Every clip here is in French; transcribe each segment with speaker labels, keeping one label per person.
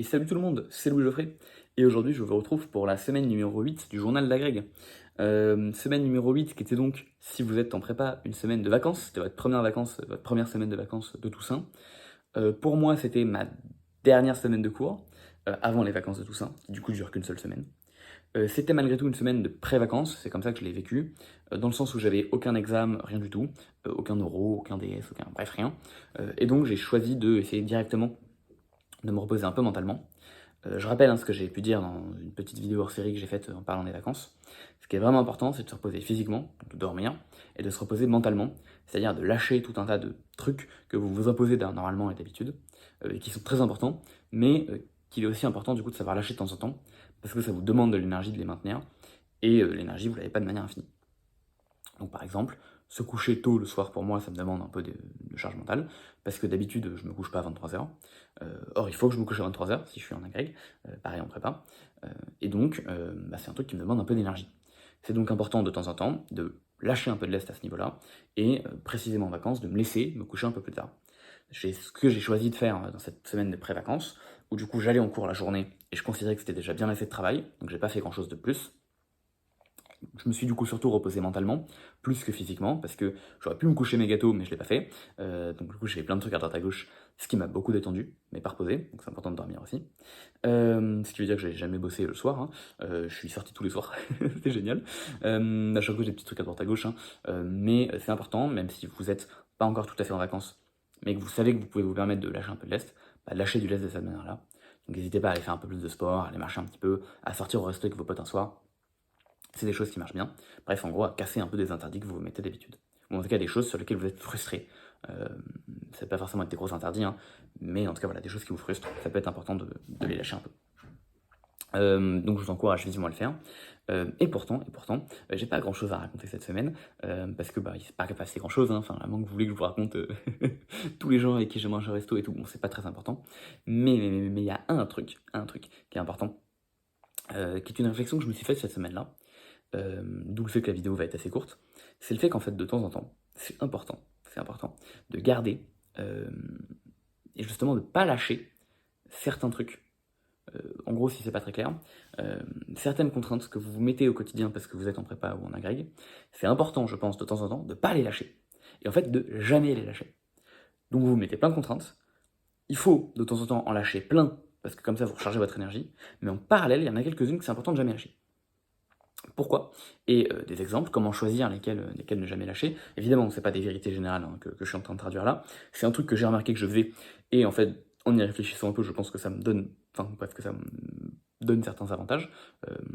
Speaker 1: Et salut tout le monde, c'est Louis Geoffrey. Et aujourd'hui, je vous retrouve pour la semaine numéro 8 du journal d'Agreg. Semaine numéro 8 qui était donc, si vous êtes en prépa, une semaine de vacances. C'était votre première semaine de vacances de Toussaint. Pour moi, c'était ma dernière semaine de cours, avant les vacances de Toussaint, qui du coup durent qu'une seule semaine. C'était malgré tout une semaine de pré-vacances, c'est comme ça que je l'ai vécu, dans le sens où j'avais aucun examen, rien du tout, aucun euro, aucun DS, bref, rien. Et donc j'ai choisi de essayer directement de me reposer un peu mentalement. Je rappelle ce que j'ai pu dire dans une petite vidéo hors série que j'ai faite en parlant des vacances. Ce qui est vraiment important, c'est de se reposer physiquement, de dormir, et de se reposer mentalement, c'est-à-dire de lâcher tout un tas de trucs que vous vous imposez normalement et d'habitude, et qui sont très importants, mais qu'il est aussi important du coup de savoir lâcher de temps en temps, parce que ça vous demande de l'énergie de les maintenir, et l'énergie, vous l'avez pas de manière infinie. Donc par exemple, se coucher tôt le soir pour moi, ça me demande un peu de charge mentale, parce que d'habitude je me couche pas à 23h. Or il faut que je me couche à 23h si je suis en agrég, pareil en prépa. Et donc c'est un truc qui me demande un peu d'énergie. C'est donc important de temps en temps de lâcher un peu de lest à ce niveau-là, et précisément en vacances, de me laisser me coucher un peu plus tard. C'est ce que j'ai choisi de faire dans cette semaine de pré-vacances, où du coup j'allais en cours la journée, et je considérais que c'était déjà bien assez de travail, donc j'ai pas fait grand chose de plus. Je me suis du coup surtout reposé mentalement, plus que physiquement, parce que j'aurais pu me coucher mes gâteaux, mais je l'ai pas fait. Donc du coup, j'ai fait plein de trucs à droite à gauche, ce qui m'a beaucoup détendu, mais pas reposé, donc c'est important de dormir aussi. Ce qui veut dire que j'ai jamais bossé le soir, hein. Je suis sorti tous les soirs, c'était génial. À chaque fois, j'ai des petits trucs à droite à gauche, hein. Mais c'est important, même si vous êtes pas encore tout à fait en vacances, mais que vous savez que vous pouvez vous permettre de lâcher un peu de lest, lâcher du lest de cette manière-là. Donc n'hésitez pas à aller faire un peu plus de sport, à aller marcher un petit peu, à sortir au resto avec vos potes un soir. C'est des choses qui marchent bien. Bref, en gros, à casser un peu des interdits que vous vous mettez d'habitude. Ou en tout cas des choses sur lesquelles vous êtes frustré. Ça peut pas forcément être des gros interdits, hein, mais en tout cas, voilà, des choses qui vous frustrent. Ça peut être important de les lâcher un peu. Donc je vous encourage vivement à le faire. Et pourtant, j'ai pas grand chose à raconter cette semaine, parce que il s'est pas passé grand chose, hein. Enfin, à moins que vous voulez que je vous raconte tous les gens avec qui j'ai mangé au resto et tout, bon, c'est pas très important. Mais il y a un truc qui est important, qui est une réflexion que je me suis faite cette semaine-là, d'où le fait que la vidéo va être assez courte, c'est le fait qu'en fait de temps en temps, c'est important de garder, et justement de pas lâcher certains trucs. En gros, si c'est pas très clair, certaines contraintes que vous vous mettez au quotidien parce que vous êtes en prépa ou en agrég, c'est important, je pense, de temps en temps, de pas les lâcher. Et en fait, de jamais les lâcher. Donc vous vous mettez plein de contraintes, il faut de temps en temps en lâcher plein, parce que comme ça vous rechargez votre énergie, mais en parallèle, il y en a quelques-unes que c'est important de jamais lâcher. Pourquoi? Et des exemples, comment choisir lesquels ne jamais lâcher. Évidemment, c'est pas des vérités générales, hein, que je suis en train de traduire là. C'est un truc que j'ai remarqué que je faisais, et en fait, en y réfléchissant un peu, je pense que ça me donne, enfin bref, que ça me donne certains avantages.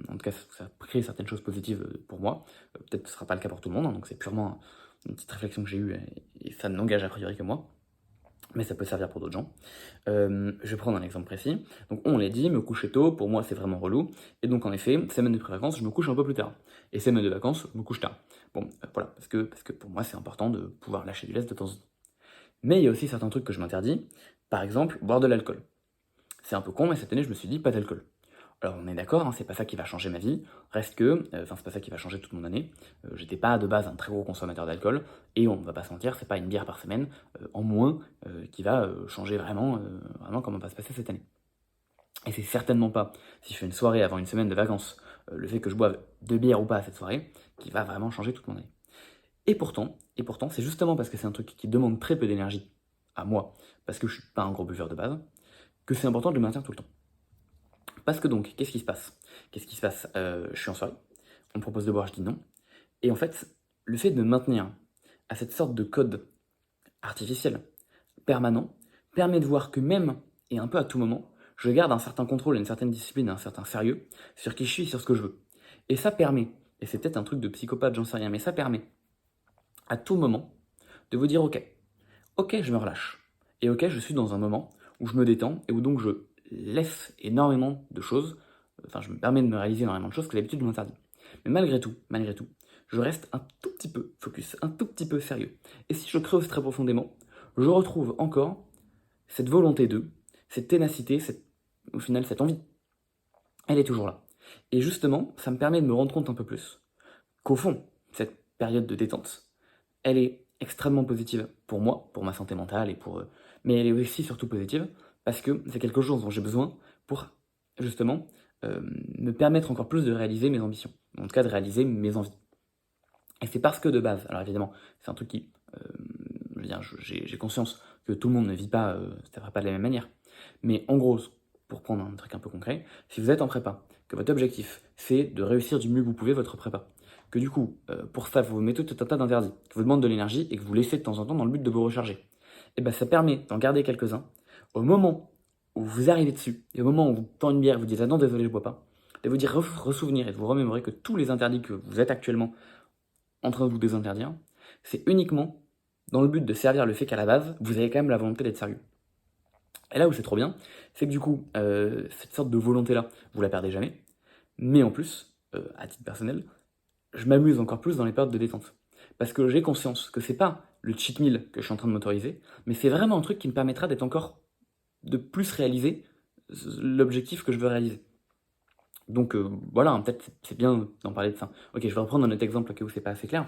Speaker 1: En tout cas, ça crée certaines choses positives pour moi. Peut-être que ce sera pas le cas pour tout le monde, hein, donc c'est purement une petite réflexion que j'ai eue, et ça n'engage a priori que moi. Mais ça peut servir pour d'autres gens. Je vais prendre un exemple précis. Donc on l'a dit, me coucher tôt, pour moi c'est vraiment relou. Et donc en effet, semaine de pré-vacances, je me couche un peu plus tard. Et semaine de vacances, je me couche tard. Bon, voilà, parce que pour moi c'est important de pouvoir lâcher du lest de temps en temps. Mais il y a aussi certains trucs que je m'interdis. Par exemple, boire de l'alcool. C'est un peu con, mais cette année je me suis dit pas d'alcool. Alors on est d'accord, hein, c'est pas ça qui va changer ma vie, reste que, c'est pas ça qui va changer toute mon année. J'étais pas de base un très gros consommateur d'alcool, et on va pas se mentir, c'est pas une bière par semaine, en moins, qui va changer vraiment comment va se passer cette année. Et c'est certainement pas, si je fais une soirée avant une semaine de vacances, le fait que je boive 2 bières ou pas à cette soirée, qui va vraiment changer toute mon année. Et pourtant, c'est justement parce que c'est un truc qui demande très peu d'énergie à moi, parce que je suis pas un gros buveur de base, que c'est important de le maintenir tout le temps. Parce que donc, qu'est-ce qui se passe? Je suis en soirée, on me propose de boire, je dis non. Et en fait, le fait de me maintenir à cette sorte de code artificiel, permanent, permet de voir que même, et un peu à tout moment, je garde un certain contrôle, une certaine discipline, un certain sérieux sur qui je suis, sur ce que je veux. Et ça permet, et c'est peut-être un truc de psychopathe, j'en sais rien, mais ça permet à tout moment de vous dire ok, je me relâche. Et ok, je suis dans un moment où je me détends et où donc je laisse énormément de choses, enfin je me permets de me réaliser énormément de choses que d'habitude je m'interdis. Mais malgré tout, je reste un tout petit peu focus, un tout petit peu sérieux. Et si je creuse très profondément, je retrouve encore cette volonté de, cette ténacité, au final cette envie. Elle est toujours là. Et justement, ça me permet de me rendre compte un peu plus qu'au fond, cette période de détente, elle est extrêmement positive pour moi, pour ma santé mentale, mais elle est aussi surtout positive parce que c'est quelque chose dont j'ai besoin pour, justement, me permettre encore plus de réaliser mes ambitions, en tout cas de réaliser mes envies. Et c'est parce que de base, alors évidemment, c'est un truc qui, je veux dire, j'ai conscience que tout le monde ne vit pas, ça va pas de la même manière. Mais en gros, pour prendre un truc un peu concret, si vous êtes en prépa, que votre objectif, c'est de réussir du mieux que vous pouvez votre prépa, que du coup, pour ça, vous vous mettez tout un tas d'interdits, qui vous demandent de l'énergie et que vous laissez de temps en temps dans le but de vous recharger, et ben ça permet d'en garder quelques-uns. Au moment où vous arrivez dessus, et au moment où vous tend une bière, vous dites ah non, désolé, je bois pas, de vous dire ressouvenir et de vous remémorer que tous les interdits que vous êtes actuellement en train de vous désinterdire, c'est uniquement dans le but de servir le fait qu'à la base, vous avez quand même la volonté d'être sérieux. Et là où c'est trop bien, c'est que du coup, cette sorte de volonté-là, vous la perdez jamais. Mais en plus, à titre personnel, je m'amuse encore plus dans les périodes de détente. Parce que j'ai conscience que c'est pas le cheat meal que je suis en train de m'autoriser, mais c'est vraiment un truc qui me permettra d'être encore de plus réaliser l'objectif que je veux réaliser. Donc voilà, hein, peut-être c'est bien d'en parler de ça. Ok, je vais reprendre un autre exemple au cas où c'est pas assez clair.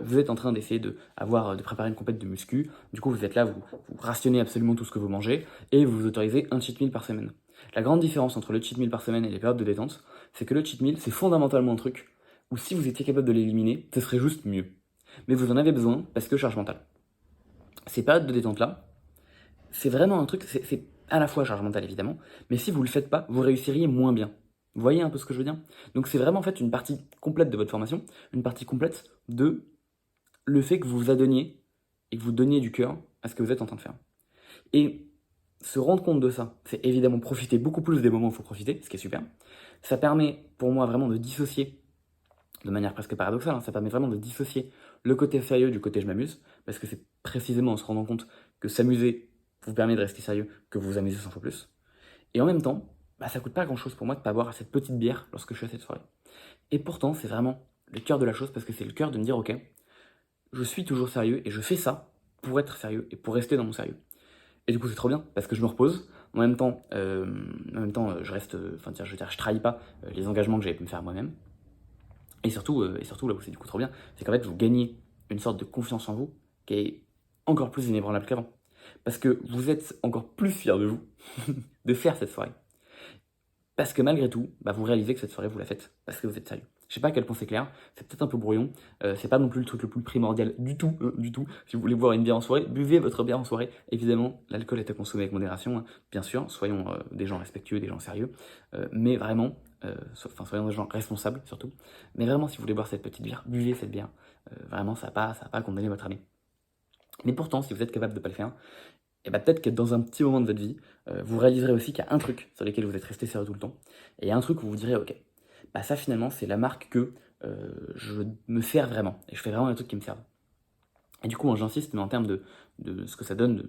Speaker 1: Vous êtes en train d'essayer de préparer une compète de muscu. Du coup, vous êtes là, vous rationnez absolument tout ce que vous mangez et vous vous autorisez un cheat meal par semaine. La grande différence entre le cheat meal par semaine et les périodes de détente, c'est que le cheat meal, c'est fondamentalement un truc où si vous étiez capable de l'éliminer, ce serait juste mieux. Mais vous en avez besoin parce que charge mentale. Ces périodes de détente-là, c'est vraiment un truc, c'est à la fois charge mentale évidemment, mais si vous le faites pas, vous réussiriez moins bien. Vous voyez un peu ce que je veux dire? Donc c'est vraiment en fait une partie complète de votre formation, une partie complète de le fait que vous vous adonniez et que vous donniez du cœur à ce que vous êtes en train de faire. Et se rendre compte de ça, c'est évidemment profiter beaucoup plus des moments où il faut profiter, ce qui est super. Ça permet pour moi vraiment de dissocier, de manière presque paradoxale, hein, ça permet vraiment de dissocier le côté sérieux du côté je m'amuse, parce que c'est précisément en se rendant compte que s'amuser vous permet de rester sérieux, que vous vous amusez 100 fois plus. Et en même temps, bah, ça coûte pas grand chose pour moi de pas boire cette petite bière lorsque je suis à cette soirée. Et pourtant, c'est vraiment le cœur de la chose parce que c'est le cœur de me dire ok, je suis toujours sérieux et je fais ça pour être sérieux et pour rester dans mon sérieux. Et du coup, c'est trop bien parce que je me repose. Je reste, je veux dire, je trahis pas les engagements que j'avais pu me faire moi-même. Et surtout, là où c'est du coup trop bien, c'est qu'en fait, vous gagnez une sorte de confiance en vous qui est encore plus inébranlable qu'avant. Parce que vous êtes encore plus fier de vous de faire cette soirée. Parce que malgré tout, bah, vous réalisez que cette soirée, vous la faites parce que vous êtes sérieux. Je sais pas à quel point c'est clair, c'est peut-être un peu brouillon, c'est pas non plus le truc le plus primordial du tout, du tout. Si vous voulez boire une bière en soirée, buvez votre bière en soirée. Évidemment, l'alcool est à consommer avec modération, hein, bien sûr, soyons des gens respectueux, des gens sérieux, mais vraiment, soyons des gens responsables surtout. Mais vraiment, si vous voulez boire cette petite bière, buvez cette bière. Vraiment, ça va pas condamner votre année. Mais pourtant, si vous êtes capable de pas le faire, et bah peut-être que dans un petit moment de votre vie, vous réaliserez aussi qu'il y a un truc sur lequel vous êtes resté sérieux tout le temps, et il y a un truc où vous direz, ok, bah ça finalement c'est la marque que je me sers vraiment, et je fais vraiment les trucs qui me servent. Et du coup, moi j'insiste, mais en termes de ce que ça donne,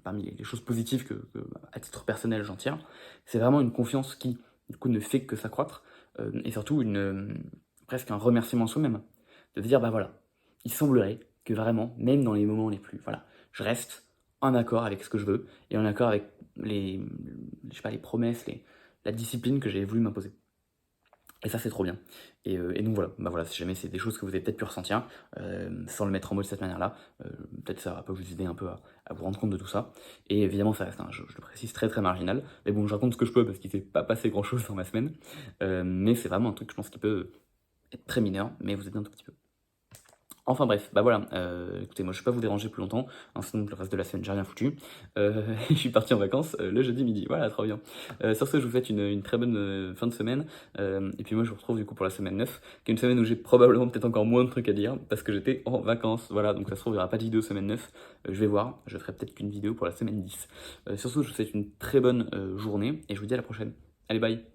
Speaker 1: parmi les choses positives que, à titre personnel j'en tire, c'est vraiment une confiance qui, du coup, ne fait que s'accroître, et surtout presque un remerciement à soi-même, de se dire, bah voilà, il semblerait que vraiment, même dans les moments les plus, voilà, je reste en accord avec ce que je veux, et en accord avec je sais pas, les promesses, la discipline que j'avais voulu m'imposer. Et ça, c'est trop bien. Et donc voilà, bah voilà, si jamais c'est des choses que vous avez peut-être pu ressentir, sans le mettre en mot de cette manière-là, peut-être ça peut vous aider un peu à vous rendre compte de tout ça. Et évidemment, ça reste, je le précise, très très marginal. Mais bon, je raconte ce que je peux parce qu'il s'est pas passé grand-chose dans ma semaine. Mais c'est vraiment un truc, je pense, qui peut être très mineur, mais vous aider un tout petit peu. Enfin bref, bah voilà, écoutez, moi je vais pas vous déranger plus longtemps, hein, sinon le reste de la semaine j'ai rien foutu. Je suis parti en vacances le jeudi midi, voilà, trop bien. Sur ce, je vous souhaite une très bonne fin de semaine, et puis moi je vous retrouve du coup pour la semaine 9, qui est une semaine où j'ai probablement peut-être encore moins de trucs à dire, parce que j'étais en vacances, voilà, donc ça se trouve il n'y aura pas de vidéo semaine 9, je vais voir, je ferai peut-être qu'une vidéo pour la semaine 10. Sur ce, je vous souhaite une très bonne journée, et je vous dis à la prochaine. Allez, bye!